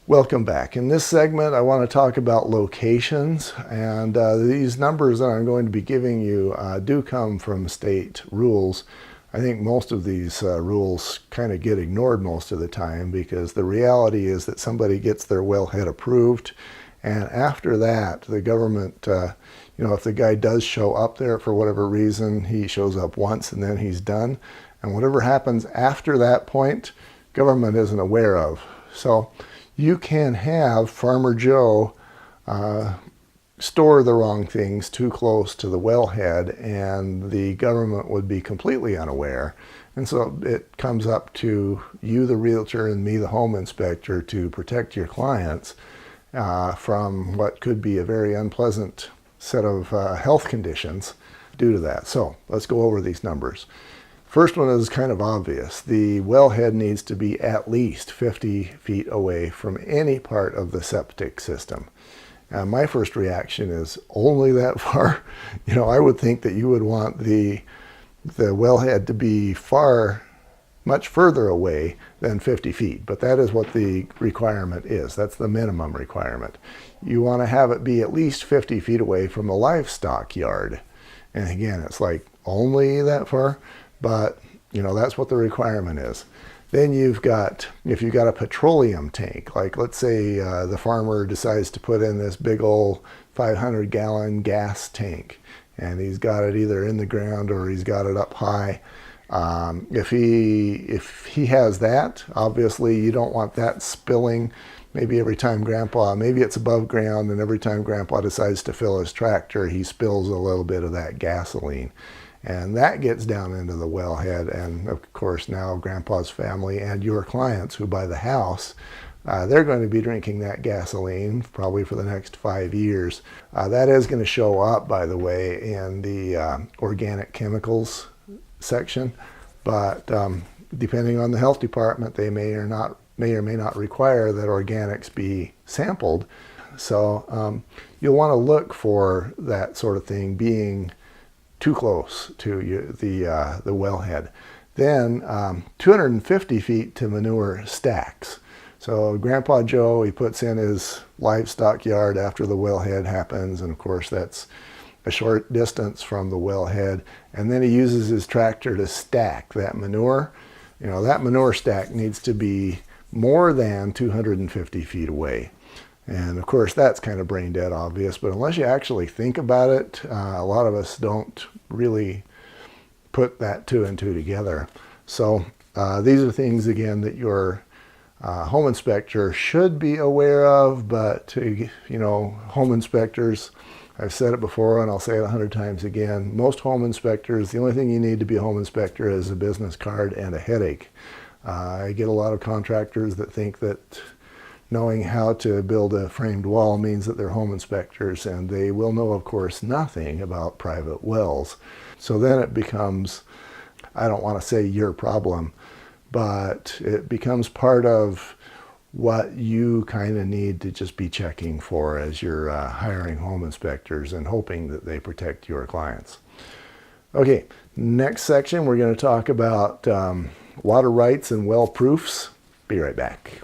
Welcome back. In this segment, I want to talk about locations, and these numbers that I'm going to be giving you do come from state rules. I think most of these rules kind of get ignored most of the time because the reality is that somebody gets their wellhead approved, and after that, the government, if the guy does show up there for whatever reason, he shows up once and then he's done, and whatever happens after that point, government isn't aware of. So you can have Farmer Joe store the wrong things too close to the wellhead, and the government would be completely unaware. And so it comes up to you, the realtor, and me, the home inspector, to protect your clients from what could be a very unpleasant set of health conditions due to that. So let's go over these numbers. First one is kind of obvious. The wellhead needs to be at least 50 feet away from any part of the septic system. My first reaction is only that far. I would think that you would want the wellhead to be much further away than 50 feet, but that is what the requirement is. That's the minimum requirement. You want to have it be at least 50 feet away from a livestock yard. And again, it's like only that far. But, that's what the requirement is. Then if you've got a petroleum tank, like let's say the farmer decides to put in this big old 500-gallon gas tank, and he's got it either in the ground or he's got it up high. If he has that, obviously you don't want that spilling maybe every time maybe it's above ground, and every time Grandpa decides to fill his tractor, he spills a little bit of that gasoline. And that gets down into the wellhead, and of course now Grandpa's family and your clients who buy the house, they're going to be drinking that gasoline probably for the next 5 years. That is going to show up, by the way, in the organic chemicals section, but depending on the health department, they may or may not require that organics be sampled. So you'll want to look for that sort of thing being too close to the wellhead. Then 250 feet to manure stacks. So Grandpa Joe, he puts in his livestock yard after the wellhead happens, and of course that's a short distance from the wellhead, and then he uses his tractor to stack that manure. That manure stack needs to be more than 250 feet away. And of course, that's kind of brain dead obvious, but unless you actually think about it, a lot of us don't really put that two and two together. So these are things, again, that your home inspector should be aware of, but home inspectors, I've said it before and I'll say it 100 times again, most home inspectors, the only thing you need to be a home inspector is a business card and a headache. I get a lot of contractors that think that knowing how to build a framed wall means that they're home inspectors, and they will know, of course, nothing about private wells. So then it becomes, I don't want to say your problem, but it becomes part of what you kind of need to just be checking for as you're hiring home inspectors and hoping that they protect your clients. Okay, next section we're going to talk about water rights and well proofs. Be right back.